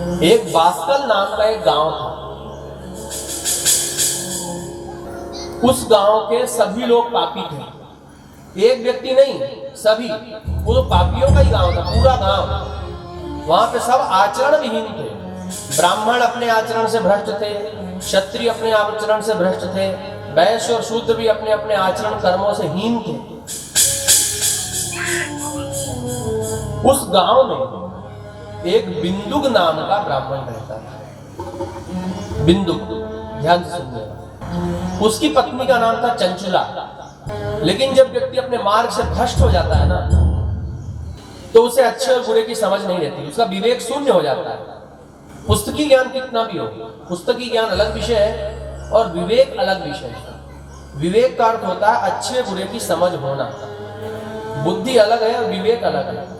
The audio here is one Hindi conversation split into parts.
एक बास्कल नाम का एक गांव था। उस गांव के सभी लोग पापी थे, एक व्यक्ति नहीं, सभी। वो तो पापियों का ही गांव था, पूरा गांव। वहां पे सब आचरण विहीन थे। ब्राह्मण अपने आचरण से भ्रष्ट थे, क्षत्रिय अपने आचरण से भ्रष्ट थे, वैश्य और शूद्र भी अपने अपने आचरण कर्मों से हीन थे। उस गांव में एक बिंदुक नाम का ब्राह्मण रहता था। बिंदुक, ध्यान से सुनिएगा। उसकी पत्नी का नाम था चंचुला। लेकिन जब व्यक्ति अपने मार्ग से भ्रष्ट हो जाता है ना, तो उसे अच्छे और बुरे की समझ नहीं रहती, उसका विवेक शून्य हो जाता है। पुस्तकी ज्ञान कितना भी हो, पुस्तकी ज्ञान अलग विषय है और विवेक अलग विषय है। विवेक का अर्थ होता है अच्छे बुरे की समझ होना। बुद्धि अलग है और विवेक अलग है।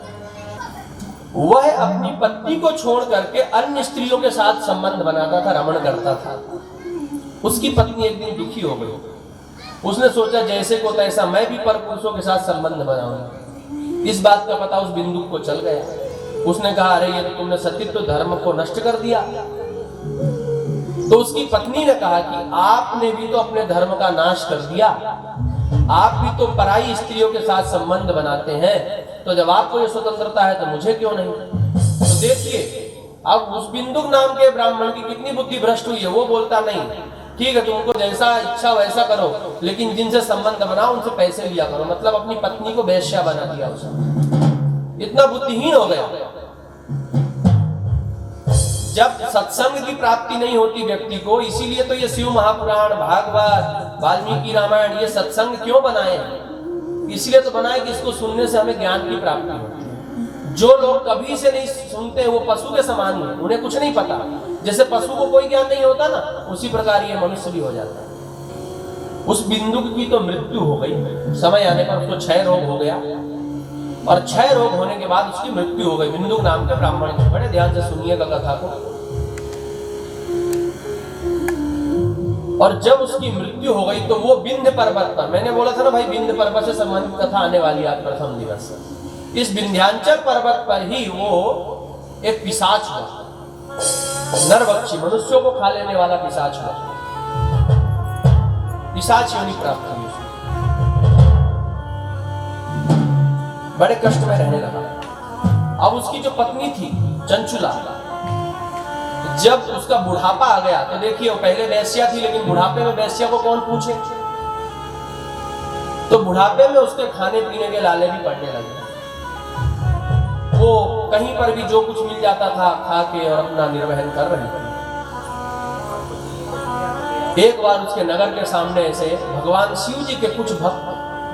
वह अपनी पत्नी को छोड़ करके अन्य स्त्रियों के साथ संबंध बनाता था, रमण करता था। उसकी पत्नी एक दिन दुखी हो गई। उसने सोचा जैसे को तैसा मैं भी पर पुरुषों के साथ संबंध बनाऊंगा। इस बात का पता उस बिंदु को चल गया। उसने कहा, अरे ये तो तुमने सतीत्व धर्म को नष्ट कर दिया। तो उसकी पत्नी ने कहा कि आपने भी तो अपने धर्म का नाश कर दिया, आप भी तो पराई स्त्रियों के साथ संबंध बनाते हैं, तो जब आपको ये स्वतंत्रता है तो मुझे क्यों नहीं। तो देखिए अब उस बिंदुक नाम के ब्राह्मण की कितनी बुद्धि भ्रष्ट हुई है। वो बोलता नहीं, ठीक है तुमको जैसा इच्छा वैसा करो, लेकिन जिनसे संबंध बनाओ उनसे पैसे लिया करो। मतलब अपनी पत्नी को वेश्या बना दिया उसने। इतना बुद्धिहीन हो गया। जब सत्संग की प्राप्ति नहीं होती व्यक्ति को, इसीलिए तो ये शिव महापुराण, भागवत, वाल्मीकि रामायण ये सत्संग क्यों बनाए हैं? इसलिए तो बनाए कि इसको सुनने से हमें ज्ञान की प्राप्ति होती है। जो लोग कभी से नहीं सुनते वो पशु के समान है, उन्हें कुछ नहीं पता। जैसे पशु को कोई ज्ञान नहीं होता ना, उसी प्रकार ये मनुष्य भी हो जाता है। उस बिंदु की तो मृत्यु हो गई। समय आने पर उसको क्षय रोग हो गया और क्षय रोग होने के बाद उसकी मृत्यु हो गई। बिंदुक नाम के ब्राह्मण की। बड़े ध्यान से सुनिएगा कथा को। और जब उसकी मृत्यु हो गई तो वो विंध्य पर्वत पर, मैंने बोला था ना भाई विंध्य पर्वत से संबंधित कथा आने वाली आज प्रथम दिवस से। इस विंध्यांचल पर्वत पर ही वो एक पिशाच हुआ, नरभक्षी, मनुष्यों को खा लेने वाला पिशाच हुआ। पिशाच योनि प्राप्त हुई। बड़े कष्ट में रहने लगा। अब उसकी जो पत्नी थी चंचुला, जब उसका बुढ़ापा आ गया तो देखिए वो पहले वैश्या थी, लेकिन बुढ़ापे में वैश्या को कौन पूछे। तो बुढ़ापे में उसके खाने पीने के लाले भी पड़ने लगे। वो कहीं पर भी जो कुछ मिल जाता था खा के और अपना निर्वहन कर रही थी। एक बार उसके नगर के सामने से भगवान शिव जी के कुछ भक्त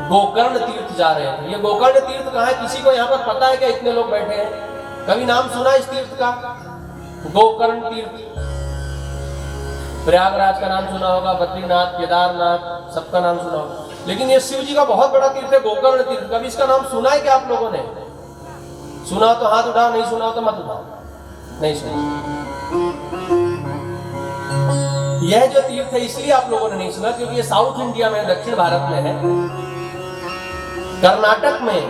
गोकर्ण तीर्थ जा रहे थे। ये गोकर्ण तीर्थ कहाँ है? किसी को यहाँ पर पता है क्या? इतने लोग बैठे हैं, कभी नाम सुना इस तीर्थ का? गोकर्ण तीर्थ। प्रयागराज का नाम सुना होगा, बद्रीनाथ, केदारनाथ, सबका नाम सुना होगा, लेकिन ये शिव जी का बहुत बड़ा तीर्थ है गोकर्ण तीर्थ। कभी इसका नाम सुना है क्या आप लोगों ने? सुना तो हाथ उठाओ, नहीं सुना तो मत उठाओ। नहीं सुना। यह जो तीर्थ है इसलिए आप लोगों ने नहीं सुना क्योंकि ये साउथ इंडिया में, दक्षिण भारत में है। कर्नाटक में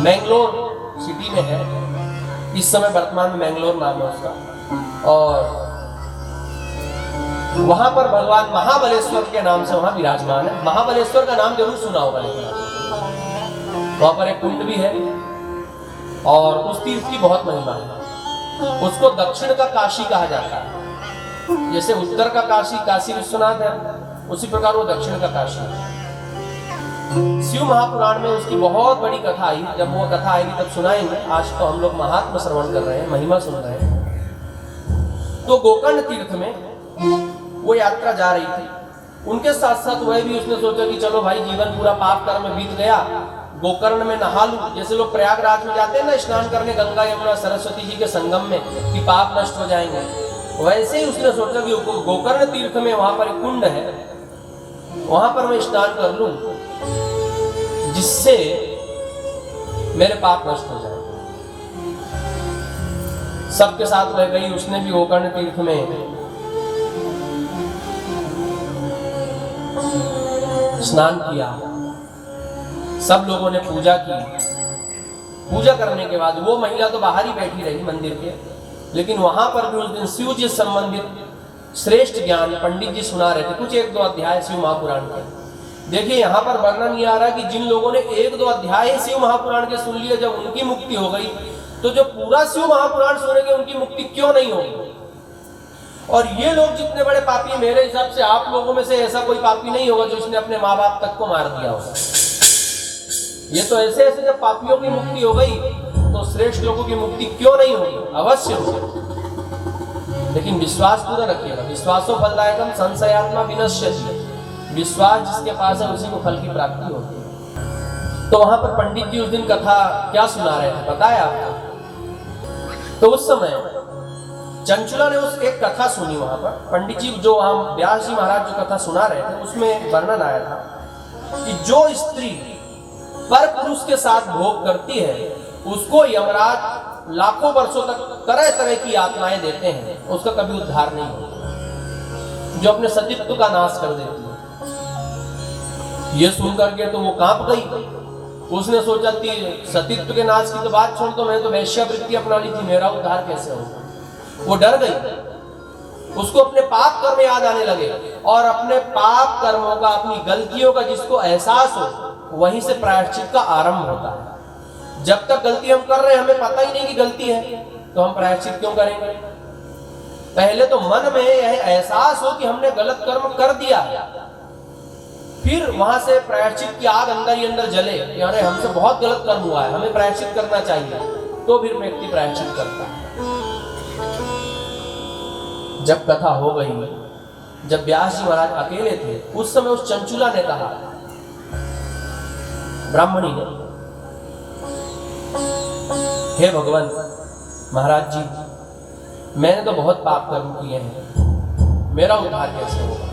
मैंगलोर सिटी में है। इस समय वर्तमान में मैंगलोर नाम है उसका। और वहां पर भगवान महाबलेश्वर के नाम से वहां विराजमान है। महाबलेश्वर का नाम जरूर सुना होगा, लेकिन वहां पर एक कुंड भी है और उस तीर्थ की बहुत महिमा है। उसको दक्षिण का काशी कहा जाता है। जैसे उत्तर का काशी काशी विश्वनाथ है, उसी प्रकार वो दक्षिण का काशी है। शिव महापुराण में उसकी बहुत बड़ी कथा आई। जब वो कथा आएगी तब सुनाएंगे। आज तो हम लोग महात्मा श्रवण कर रहे हैं, महिमा सुन रहे हैं। तो गोकर्ण तीर्थ में वो यात्रा जा रही थी। उनके साथ साथ वह भी उसने सोचा कि चलो भाई जीवन पूरा पाप कर्म में बीत गया, गोकर्ण में नहा लूं। जैसे लोग प्रयागराज में जाते हैं ना स्नान करने गंगा यमुना सरस्वती जी के संगम में कि पाप नष्ट हो जाएंगे, वैसे ही उसने सोचा कि गोकर्ण तीर्थ में वहां पर एक कुंड है, वहां पर मैं स्नान कर लूं जिससे मेरे पाप नष्ट हो जाए। सबके साथ रह गई। उसने भी गोकर्ण तीर्थ में स्नान किया। सब लोगों ने पूजा की पूजा करने के बाद वो महिला तो बाहर ही बैठी रही मंदिर के, लेकिन वहां पर भी उस दिन शिव जी से संबंधित श्रेष्ठ ज्ञान पंडित जी सुना रहे थे, कुछ 1-2 अध्याय शिव महापुराण के। देखिए यहाँ पर वर्णन ये आ रहा है कि जिन लोगों ने 1-2 अध्याय शिव महापुराण के सुन लिए, जब उनकी मुक्ति हो गई, तो जो पूरा शिव महापुराण सुनेंगे उनकी मुक्ति क्यों नहीं होगी। और ये लोग जितने बड़े पापी, मेरे हिसाब से आप लोगों में से ऐसा कोई पापी नहीं होगा जो इसने अपने माँ बाप तक को मार दिया होगा। ये तो ऐसे ऐसे जब पापियों की मुक्ति हो गई तो श्रेष्ठ लोगों की मुक्ति क्यों नहीं होगी, अवश्य होगी। लेकिन विश्वास पूरा रखिएगा, विश्वासो फलदायकम संशयात्मा विनश्यति। विश्वास जिसके पास है उसी को फल की प्राप्ति होती है। तो वहां पर पंडित जी उस दिन कथा क्या सुना रहे थे पता है आपको? तो उस समय चंचुला ने उस एक कथा सुनी वहां पर। पंडित जी जो हम व्यास जी महाराज जो कथा सुना रहे थे उसमें वर्णन आया था कि जो स्त्री पर पुरुष के साथ भोग करती है उसको यमराज लाखों वर्षों तक तरह तरह की यातनाएं देते हैं, उसका कभी उद्धार नहीं होता, जो अपने सतीत्व का नाश कर देती है। ये सुन करके तो वो कांप गई। उसने सोचा कि सतीत्व के नाश की तो बात छोड़ दो, मैंने तो वैश्यावृत्ति अपना ली थी, मेरा उद्धार कैसे होगा। वो डर गई। उसको अपने पाप कर्म याद आने लगे और अपने पाप कर्मों का, अपनी गलतियों का जिसको एहसास हो, वहीं से प्रायश्चित का आरंभ होता है। जब तक गलती हम कर रहे हैं हमें पता ही नहीं कि गलती है, तो हम प्रायश्चित क्यों करेंगे? पहले तो मन में यह एहसास हो कि हमने गलत कर्म कर दिया है, फिर वहां से प्रायश्चित की आग अंदर ही अंदर जले कि अरे हमसे बहुत गलत कर्म हुआ है, हमें प्रायश्चित करना चाहिए, तो फिर व्यक्ति प्रायश्चित करता है। जब कथा हो गई, जब व्यास जी महाराज अकेले थे, उस समय उस चंचुला ने कहा, ब्राह्मणी ने, हे भगवान महाराज जी, मैंने तो बहुत पाप कर्म किए हैं, मेरा उद्धार कैसे होगा?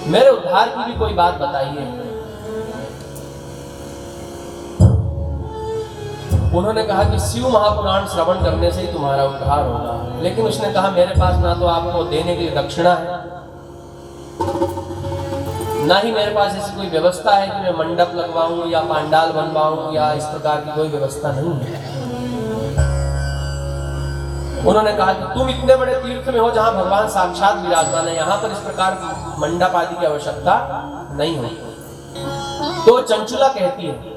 मेरे उद्धार की भी कोई बात बताइए। उन्होंने कहा कि शिव महापुराण श्रवण करने से ही तुम्हारा उद्धार होगा। लेकिन उसने कहा मेरे पास ना तो आपको देने के लिए दक्षिणा है, ना ही मेरे पास ऐसी कोई व्यवस्था है कि मैं मंडप लगवाऊं या पांडाल बनवाऊं, या इस प्रकार की कोई व्यवस्था नहीं है। उन्होंने कहा कि तुम इतने बड़े तीर्थ में हो जहां भगवान साक्षात विराजमान है, यहां पर इस प्रकार की मंडप आदि की आवश्यकता नहीं होती। तो चंचुला कहती है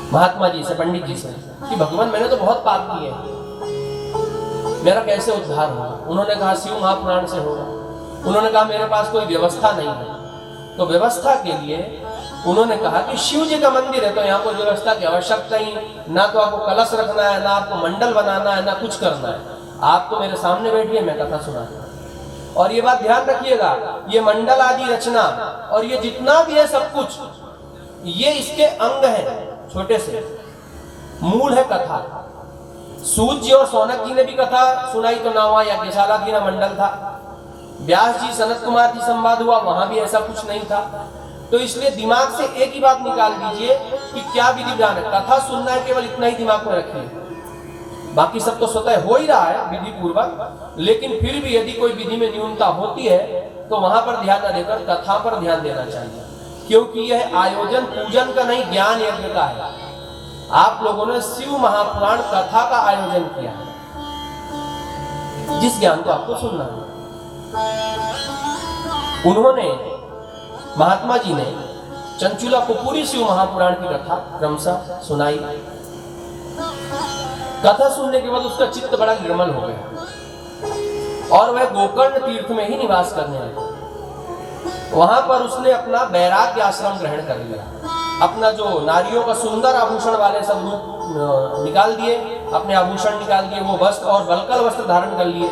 महात्मा जी से, पंडित जी से, कि भगवान मैंने तो बहुत पाप किए, मेरा कैसे उद्धार होगा? उन्होंने कहा शिव महापुराण से होगा। उन्होंने कहा मेरे पास कोई व्यवस्था नहीं है। तो व्यवस्था के लिए उन्होंने कहा कि शिव जी का मंदिर है, तो यहाँ कोई व्यवस्था की आवश्यकता ही, ना तो आपको कलश रखना है, ना आपको मंडल बनाना है, ना कुछ करना है। आप तो मेरे सामने बैठिए, मैं कथा सुनाता हूं। और ये बात ध्यान रखिएगा, ये मंडल आदि रचना और ये जितना भी है सब कुछ, ये इसके अंग है, छोटे से। मूल है कथा। सूत जी और सौनक जी ने भी कथा सुनाई तो ना हुआ, यज्ञशाला की ना मंडल था। व्यास जी सनत कुमार जी संवाद हुआ, वहां भी ऐसा कुछ नहीं था। तो इसलिए दिमाग से एक ही बात निकाल दीजिए कि क्या विधि विधान है। कथा सुनना है, केवल इतना ही दिमाग में रखिए, बाकी सब तो स्वतः हो ही रहा है विधि पूर्वक। लेकिन फिर भी यदि कोई विधि में न्यूनता होती है तो वहां पर ध्यान न देकर कथा पर ध्यान देना चाहिए, क्योंकि यह आयोजन पूजन का नहीं, ज्ञान यज्ञ का है। आप लोगों ने शिव महापुराण कथा का आयोजन किया है, जिस ज्ञान को आपको सुनना है। उन्होंने, महात्मा जी ने चंचुला को पूरी शिव महापुराण की कथा क्रमशः सुनाई। कथा सुनने के बाद उसका चित्त बड़ा निर्मल हो गया और वह गोकर्ण तीर्थ में ही निवास करने लगा। वहां पर उसने अपना वैराग्य आश्रम ग्रहण कर लिया। अपना जो नारियों का सुंदर आभूषण वाले सब रूप निकाल दिए, अपने आभूषण निकाल दिए, वो वस्त्र और वल्कल वस्त्र धारण कर लिए।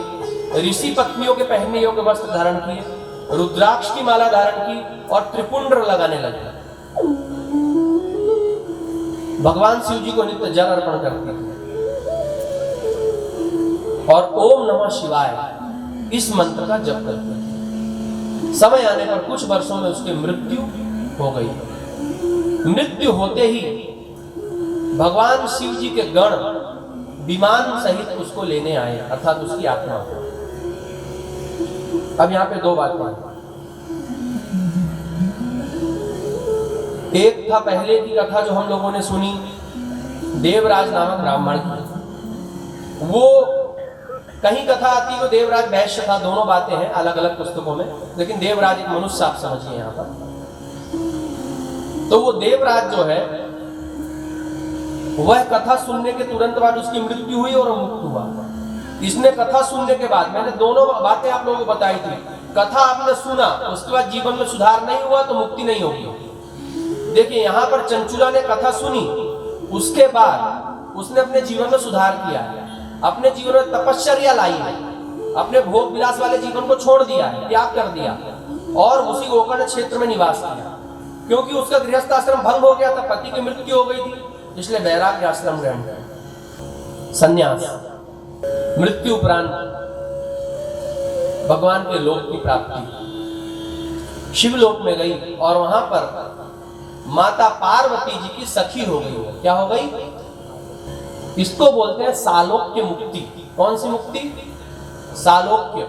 ऋषि पत्नियों के पहनने योग्य वस्त्र धारण किए, रुद्राक्ष की माला धारण की और त्रिपुंड्र लगाने लगे। भगवान शिव जी को नित्य जल अर्पण करते थे और ओम नमः शिवाय इस मंत्र का जप करते थे। समय आने पर कुछ वर्षों में उसकी मृत्यु हो गई। मृत्यु होते ही भगवान शिव जी के गण विमान सहित उसको लेने आए, अर्थात उसकी आत्मा को। अब यहां पे दो बातें हैं। एक था पहले की कथा जो हम लोगों ने सुनी, देवराज नामक ब्राह्मण की। वो कहीं कथा आती है देवराज वैश्य था, दोनों बातें हैं अलग अलग पुस्तकों में, लेकिन देवराज एक मनुष्य आप समझिए यहाँ पर। तो वो देवराज जो है वह कथा सुनने के तुरंत बाद उसकी मृत्यु हुई और मुक्त हुआ। इसने कथा सुनने के बाद, मैंने दोनों बातें आप लोगों को बताई थी, कथा आपने सुना उसके बाद जीवन में सुधार नहीं हुआ तो मुक्ति नहीं होगी। देखिए यहाँ पर चंचुला ने कथा सुनी, उसके बाद उसने अपने जीवन में सुधार किया, अपने जीवन में तपश्चर्या लाई है, अपने भोग विलास वाले जीवन को छोड़ दिया, त्याग कर दिया और उसी गोकर्ण क्षेत्र में निवास किया। क्योंकि उसका गृहस्थ आश्रम भंग हो गया था, पति की मृत्यु हो गई थी, इसलिए वैराग्य आश्रम ग्रहण किया, संन्यास। मृत्यु उपरांत भगवान के लोक की प्राप्ति, शिवलोक में गई और वहां पर माता पार्वती जी की सखी हो गई। क्या हो गई? इसको बोलते हैं सालोक्य मुक्ति। कौन सी मुक्ति? सालोक्य।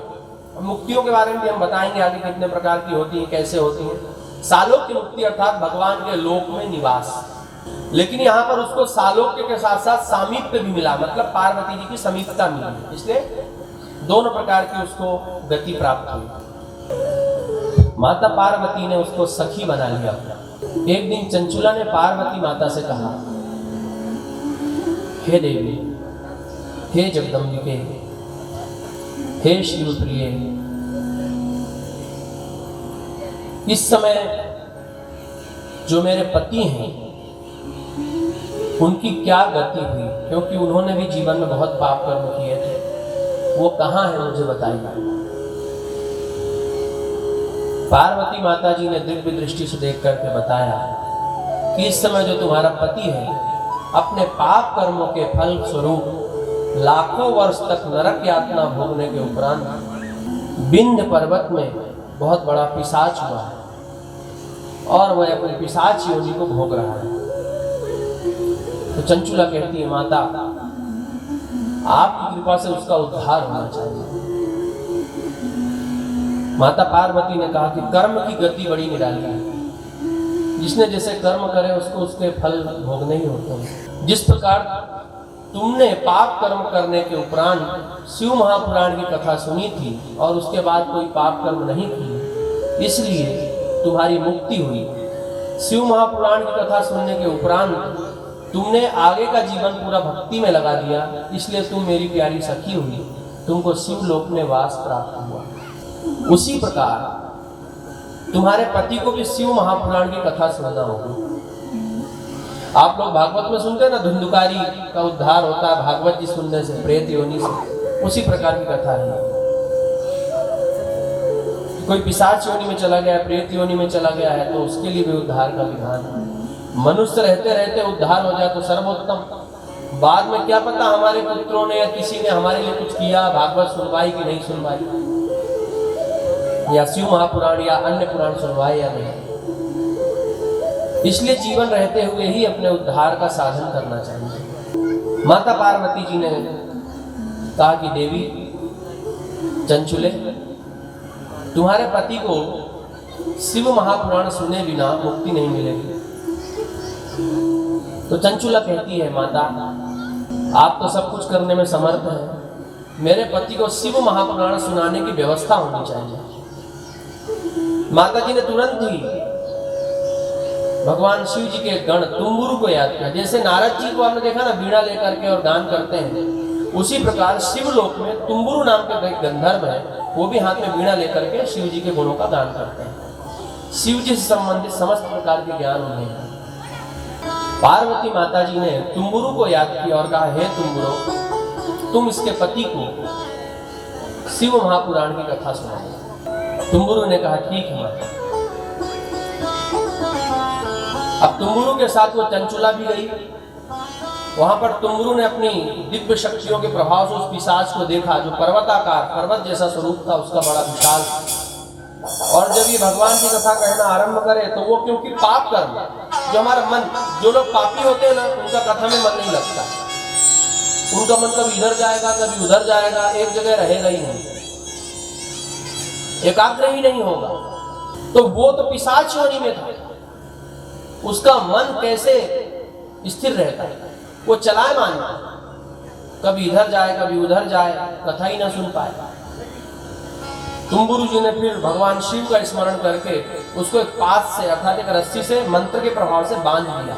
मुक्तियों के बारे में भी हम बताएंगे आगे कितने प्रकार की होती है, कैसे होती है। सालोक्य मुक्ति अर्थात भगवान के लोक में निवास। लेकिन यहाँ पर उसको सालोक्य के साथ साथ सामीप्य भी मिला, मतलब पार्वती जी की समीपता मिली, इसलिए दोनों प्रकार की उसको गति प्राप्त हुई। माता पार्वती ने उसको सखी बना लिया। एक दिन चंचुला ने पार्वती माता से कहा, हे देवी, हे जगदम्बिके, हे शिवप्रिय, इस समय जो मेरे पति हैं उनकी क्या गति हुई, क्योंकि उन्होंने भी जीवन में बहुत पाप कर्म किए थे, वो कहाँ है मुझे बताइए। पार्वती माता जी ने दिव्य दृष्टि से देख करके बताया कि इस समय जो तुम्हारा पति है अपने पाप कर्मों के फल स्वरूप लाखों वर्ष तक नरक यातना भोगने के उपरांत विंध्य पर्वत में बहुत बड़ा पिशाच हुआ है और वह अपनी पिशाच योनि को भोग रहा है। तो चंचुला कहती है, माता आपकी कृपा से उसका उद्धार होना चाहिए। माता पार्वती ने कहा कि कर्म की गति बड़ी निराली है, जिसने जैसे कर्म करे उसको उसके फल भोगने ही होते हैं। जिस प्रकार तुमने पाप कर्म करने के उपरांत शिव महापुराण की कथा सुनी थी और उसके बाद कोई पाप कर्म नहीं की, इसलिए तुम्हारी मुक्ति हुई। शिव महापुराण की कथा सुनने के उपरांत तुमने आगे का जीवन पूरा भक्ति में लगा दिया, इसलिए तुम मेरी प्यारी सखी हुई, तुमको शिव लोक में वास प्राप्त हुआ। उसी प्रकार तुम्हारे पति को भी शिव महापुराण की कथा सुनना होगी। आप लोग भागवत में सुनते हैं ना, धुंधुकारी का उद्धार होता है भागवत जी सुनने से, प्रेत योनि से, उसी प्रकार की कथा है। कोई पिशाच योनि में चला गया, प्रेत योनि में चला गया है, तो उसके लिए भी उद्धार का विधान है। मनुष्य रहते रहते उद्धार हो जाए तो सर्वोत्तम। बाद में क्या पता हमारे पुत्रों ने या किसी ने हमारे लिए कुछ किया, भागवत सुनवाई कि नहीं सुनवाई, या शिव महापुराण या अन्य पुराण सुनवाए या नहीं। इसलिए जीवन रहते हुए ही अपने उद्धार का साधन करना चाहिए। माता पार्वती जी ने कहा कि देवी चंचुले, तुम्हारे पति को शिव महापुराण सुने बिना मुक्ति नहीं मिलेगी। तो चंचुला कहती है, माता आप तो सब कुछ करने में समर्थ हैं, मेरे पति को शिव महापुराण सुनाने की व्यवस्था होनी चाहिए। माता जी ने तुरंत ही भगवान शिव जी के गण तुम्बुरु को याद किया। जैसे नारद जी को आपने देखा ना बीड़ा लेकर के और गान करते हैं, उसी प्रकार शिवलोक में तुम्बुरु नाम के गंधर्व है, वो भी हाथ में बीड़ा लेकर के शिव जी के गुणों का गान करते हैं। शिव जी से संबंधित समस्त प्रकार के ज्ञान उन्हें है। पार्वती माता जी ने तुम्बुरु को याद किया और कहा, हे तुम्बुरु, तुम इसके पति को शिव महापुराण की कथा सुनाओ। तुम्बुरु ने कहा, ठीक है माता। अब तुम्बुरु के साथ वो चंचुला भी गई। वहां पर तुम्बुरु ने अपनी दिव्य शक्तियों के प्रभाव से उस पिशाच को देखा, जो पर्वताकार पर्वत जैसा स्वरूप था उसका, बड़ा विशाल। और जब ये भगवान की कथा कहना आरंभ करे तो वो, क्योंकि पाप कर्म, जो हमारा मन, जो लोग पापी होते हैं ना, उनका कथा में मन नहीं लगता। उनका मन कभी इधर जाएगा कभी उधर जाएगा, एक जगह रहेगा ही नहीं, एकाग्र ही नहीं होगा। तो वो तो पिशाच योनि में था, उसका मन कैसे स्थिर रहता है, वो चलायमान है, कभी इधर जाए कभी उधर जाए, कथा ही ना सुन पाए। तुम्बुरु जी ने फिर भगवान शिव का स्मरण करके उसको एक पास से अर्थात एक रस्सी से मंत्र के प्रभाव से बांध दिया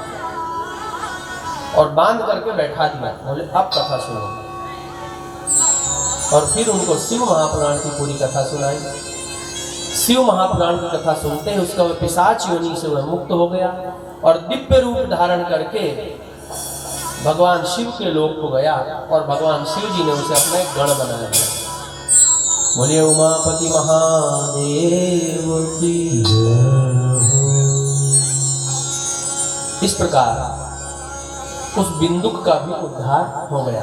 और बांध करके बैठा दिया। बोले अब कथा सुनो। और फिर उनको शिव महापुराण की पूरी कथा सुनाई। शिव महापुराण की कथा सुनते ही उसका वह पिशाच योनि से वह मुक्त हो गया और दिव्य रूप धारण करके भगवान शिव के लोक को गया और भगवान शिव जी ने उसे अपना एक गण बना दिया। बोलिए उमापति महादेव की इस प्रकार उस बिंदुक का भी उद्धार हो गया।